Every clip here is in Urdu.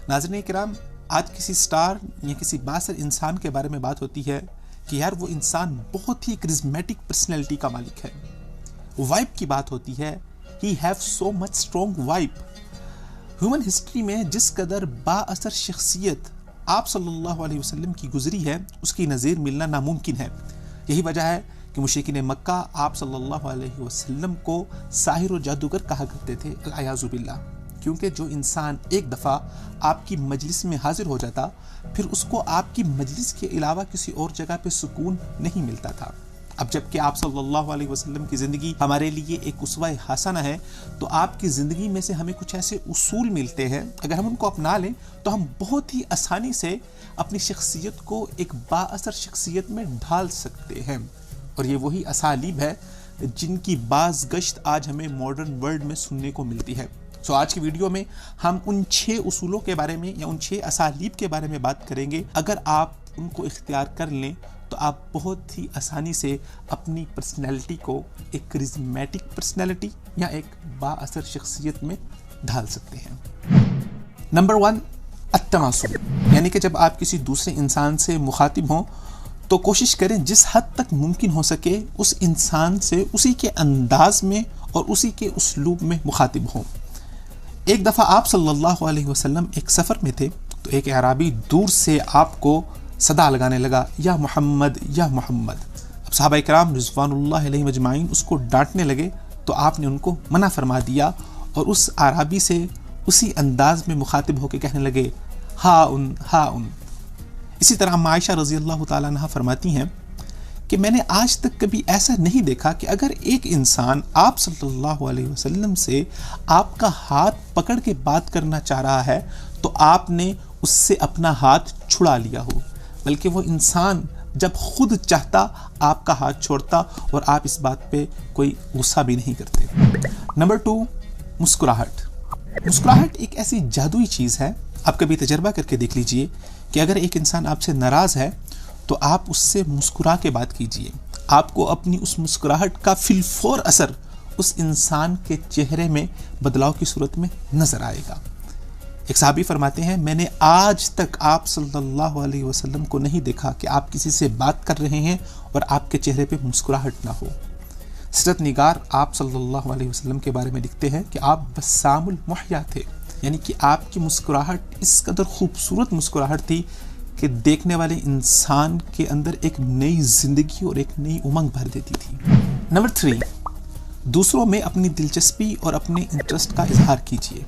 ناظرین کرام، آج کسی سٹار یا کسی بااثر انسان کے بارے میں بات ہوتی ہے کہ یار وہ انسان بہت ہی کرزمیٹک پرسنالٹی کا مالک ہے. وائب کی بات ہوتی ہے. He have so much strong vibe. Human history میں جس قدر با اثر شخصیت آپ صلی اللہ علیہ وسلم کی گزری ہے اس کی نظیر ملنا ناممکن ہے. یہی وجہ ہے کہ مشرکین مکہ آپ صلی اللہ علیہ وسلم کو ساحر و جادوگر کہا کرتے تھے، العیاذ باللہ. کیونکہ جو انسان ایک دفعہ آپ کی مجلس میں حاضر ہو جاتا پھر اس کو آپ کی مجلس کے علاوہ کسی اور جگہ پہ سکون نہیں ملتا تھا. اب جب کہ آپ صلی اللہ علیہ وسلم کی زندگی ہمارے لیے ایک اسوہ حسنہ ہے تو آپ کی زندگی میں سے ہمیں کچھ ایسے اصول ملتے ہیں، اگر ہم ان کو اپنا لیں تو ہم بہت ہی آسانی سے اپنی شخصیت کو ایک با اثر شخصیت میں ڈھال سکتے ہیں. اور یہ وہی اسالیب ہے جن کی باز گشت آج ہمیں ماڈرن ورلڈ میں سننے کو ملتی ہے. آج کی ویڈیو میں ہم ان 6 اصولوں کے بارے میں یا ان 6 اسالیب کے بارے میں بات کریں گے. اگر آپ ان کو اختیار کر لیں تو آپ بہت ہی آسانی سے اپنی پرسنالٹی کو ایک کرزمیٹک پرسنالٹی یا ایک با اثر شخصیت میں ڈھال سکتے ہیں. نمبر 1، التماسل. یعنی کہ جب آپ کسی دوسرے انسان سے مخاطب ہوں تو کوشش کریں جس حد تک ممکن ہو سکے اس انسان سے اسی کے انداز میں اور اسی کے اسلوب میں مخاطب ہوں. ایک دفعہ آپ صلی اللہ علیہ وسلم ایک سفر میں تھے تو ایک اعرابی دور سے آپ کو صدا لگانے لگا، یا محمد یا محمد. اب صحابہ کرام رضوان اللہ علیہ مجمعین اس کو ڈانٹنے لگے تو آپ نے ان کو منع فرما دیا اور اس اعرابی سے اسی انداز میں مخاطب ہو کے کہنے لگے، ہا ان ہا ان. اسی طرح عائشہ رضی اللہ تعالیٰ عنہ فرماتی ہیں کہ میں نے آج تک کبھی ایسا نہیں دیکھا کہ اگر ایک انسان آپ صلی اللہ علیہ وسلم سے آپ کا ہاتھ پکڑ کے بات کرنا چاہ رہا ہے تو آپ نے اس سے اپنا ہاتھ چھڑا لیا ہو، بلکہ وہ انسان جب خود چاہتا آپ کا ہاتھ چھوڑتا اور آپ اس بات پہ کوئی غصہ بھی نہیں کرتے. نمبر 2، مسکراہٹ. مسکراہٹ ایک ایسی جادوئی چیز ہے، آپ کبھی تجربہ کر کے دیکھ لیجئے کہ اگر ایک انسان آپ سے ناراض ہے تو آپ اس سے مسکرا کے بات کیجئے. آپ کو اپنی اس مسکراہٹ کا فی الفور اثر اس انسان کے چہرے میں بدلاؤ کی صورت میں نظر آئے گا. ایک صحابی فرماتے ہیں میں نے آج تک آپ صلی اللہ علیہ وسلم کو نہیں دیکھا کہ آپ کسی سے بات کر رہے ہیں اور آپ کے چہرے پہ مسکراہٹ نہ ہو. سیرت نگار آپ صلی اللہ علیہ وسلم کے بارے میں لکھتے ہیں کہ آپ بسام المحیا تھے، یعنی کہ آپ کی مسکراہٹ اس قدر خوبصورت مسکراہٹ تھی کہ دیکھنے والے انسان کے اندر ایک نئی زندگی اور ایک نئی امنگ بھر دیتی تھی. نمبر 3، دوسروں میں اپنی دلچسپی اور اپنے انٹرسٹ کا اظہار کیجیے.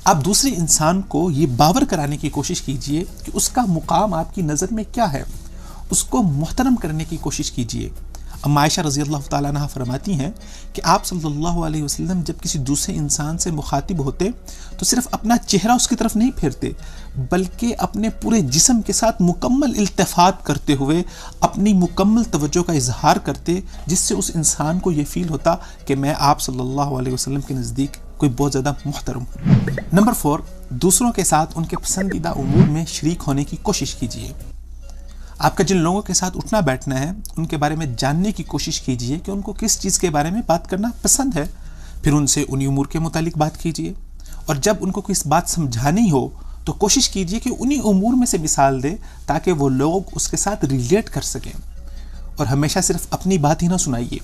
آپ دوسرے انسان کو یہ باور کرانے کی کوشش کیجیے کہ اس کا مقام آپ کی نظر میں کیا ہے، اس کو محترم کرنے کی کوشش کیجیے. ام عائشہ رضی اللہ تعالیٰ عنہ فرماتی ہیں کہ آپ صلی اللہ علیہ وسلم جب کسی دوسرے انسان سے مخاطب ہوتے تو صرف اپنا چہرہ اس کی طرف نہیں پھیرتے بلکہ اپنے پورے جسم کے ساتھ مکمل التفات کرتے ہوئے اپنی مکمل توجہ کا اظہار کرتے، جس سے اس انسان کو یہ فیل ہوتا کہ میں آپ صلی اللہ علیہ وسلم کے نزدیک کوئی بہت زیادہ محترم ہوں. نمبر 4، دوسروں کے ساتھ ان کے پسندیدہ امور میں شریک ہونے کی کوشش کیجیے. آپ کا جن لوگوں کے ساتھ اٹھنا بیٹھنا ہے ان کے بارے میں جاننے کی کوشش کیجیے کہ ان کو کس چیز کے بارے میں بات کرنا پسند ہے، پھر ان سے انہی امور کے متعلق بات کیجیے. اور جب ان کو کوئی بات سمجھانی ہو تو کوشش کیجیے کہ انہی امور میں سے مثال دے تاکہ وہ لوگ اس کے ساتھ ریلیٹ کر سکیں. اور ہمیشہ صرف اپنی بات ہی نہ سنائیے.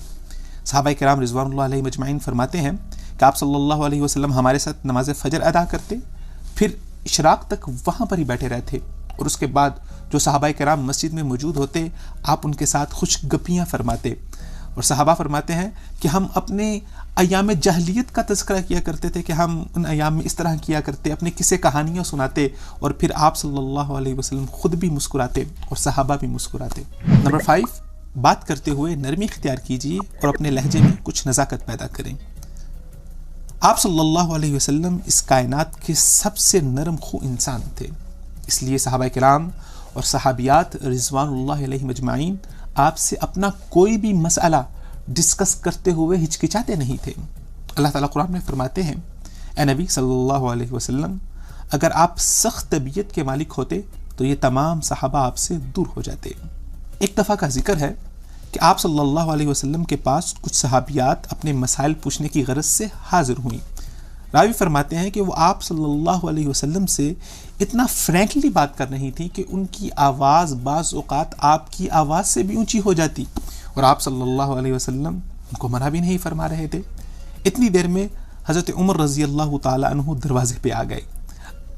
صحابہ کرام رضوان اللہ علیہ مجمعین فرماتے ہیں کہ آپ صلی اللہ علیہ وسلم ہمارے ساتھ نماز فجر ادا کرتے، پھر اشراق تک وہاں پر ہی بیٹھے رہتے اور اس کے بعد جو صحابہ کرام مسجد میں موجود ہوتے آپ ان کے ساتھ خوش گپیاں فرماتے. اور صحابہ فرماتے ہیں کہ ہم اپنے ایام جاہلیت کا تذکرہ کیا کرتے تھے کہ ہم ان ایام میں اس طرح کیا کرتے، اپنے قصے کہانیاں سناتے اور پھر آپ صلی اللہ علیہ وسلم خود بھی مسکراتے اور صحابہ بھی مسکراتے. نمبر 5، بات کرتے ہوئے نرمی اختیار کیجیے اور اپنے لہجے میں کچھ نزاکت پیدا کریں. آپ صلی اللہ علیہ وسلم اس کائنات کے سب سے نرم خو انسان تھے، اس لیے صحابہ کرام اور صحابیات رضوان اللہ علیہ مجمعین آپ سے اپنا کوئی بھی مسئلہ ڈسکس کرتے ہوئے ہچکچاتے نہیں تھے. اللہ تعالیٰ قرآن میں فرماتے ہیں اے نبی صلی اللہ علیہ وسلم اگر آپ سخت طبیعت کے مالک ہوتے تو یہ تمام صحابہ آپ سے دور ہو جاتے. ایک دفعہ کا ذکر ہے کہ آپ صلی اللہ علیہ وسلم کے پاس کچھ صحابیات اپنے مسائل پوچھنے کی غرض سے حاضر ہوئیں. راوی فرماتے ہیں کہ وہ آپ صلی اللہ علیہ وسلم سے اتنا فرینکلی بات کر رہی تھی کہ ان کی آواز بعض اوقات آپ کی آواز سے بھی اونچی ہو جاتی، اور آپ صلی اللہ علیہ وسلم ان کو منع بھی نہیں فرما رہے تھے۔ اتنی دیر میں حضرت عمر رضی اللہ تعالیٰ عنہ دروازے پہ آ گئے۔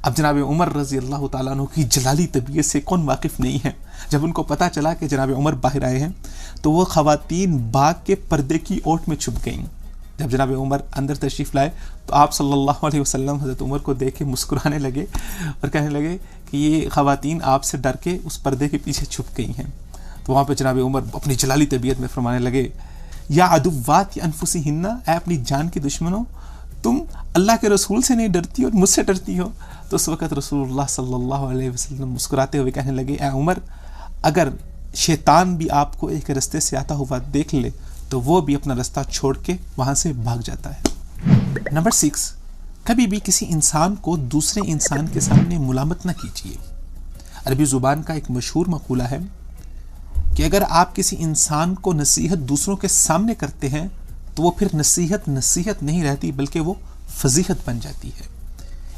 اب جناب عمر رضی اللہ تعالیٰ عنہ کی جلالی طبیعت سے کون واقف نہیں ہے؟ جب ان کو پتہ چلا کہ جناب عمر باہر آئے ہیں تو وہ خواتین باغ کے پردے کی اوٹ میں چھپ گئیں۔ جب جناب عمر اندر تشریف لائے تو آپ صلی اللہ علیہ وسلم حضرت عمر کو دیکھ کے مسکرانے لگے اور کہنے لگے کہ یہ خواتین آپ سے ڈر کے اس پردے کے پیچھے چھپ گئی ہیں۔ تو وہاں پہ جناب عمر اپنی جلالی طبیعت میں فرمانے لگے، یا عدوات انفسہن، اے اپنی جان کی دشمنوں، تم اللہ کے رسول سے نہیں ڈرتی اور مجھ سے ڈرتی ہو؟ تو اس وقت رسول اللہ صلی اللہ علیہ وسلم مسکراتے ہوئے کہنے لگے، اے عمر، اگر شیطان بھی آپ کو ایک رستے سے آتا ہوا دیکھ لے تو وہ بھی اپنا رستہ چھوڑ کے وہاں سے بھاگ جاتا ہے۔ نمبر 6، کبھی بھی کسی انسان کو دوسرے انسان کے سامنے ملامت نہ کیجیے۔ عربی زبان کا ایک مشہور مقولہ ہے کہ اگر آپ کسی انسان کو نصیحت دوسروں کے سامنے کرتے ہیں تو وہ پھر نصیحت نہیں رہتی بلکہ وہ فضیحت بن جاتی ہے۔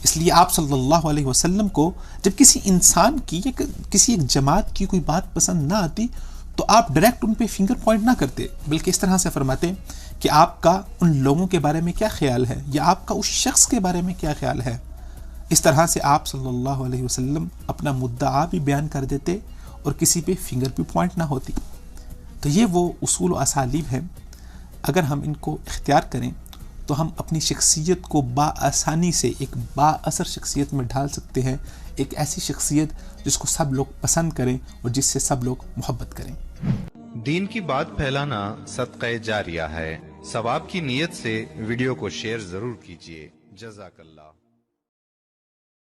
اس لیے آپ صلی اللہ علیہ وسلم کو جب کسی انسان کی یا کسی ایک جماعت کی کوئی بات پسند نہ آتی تو آپ ڈائریکٹ ان پہ فنگر پوائنٹ نہ کرتے، بلکہ اس طرح سے فرماتے کہ آپ کا ان لوگوں کے بارے میں کیا خیال ہے یا آپ کا اس شخص کے بارے میں کیا خیال ہے۔ اس طرح سے آپ صلی اللہ علیہ وسلم اپنا مدعا بھی بیان کر دیتے اور کسی پہ فنگر بھی پوائنٹ نہ ہوتی۔ تو یہ وہ اصول و اسالیب ہیں، اگر ہم ان کو اختیار کریں تو ہم اپنی شخصیت کو بآسانی سے ایک با اثر شخصیت میں ڈھال سکتے ہیں، ایک ایسی شخصیت جس کو سب لوگ پسند کریں اور جس سے سب لوگ محبت کریں۔ دین کی بات پھیلانا صدقہ جاریہ ہے، ثواب کی نیت سے ویڈیو کو شیئر ضرور کیجیے۔ جزاک اللہ۔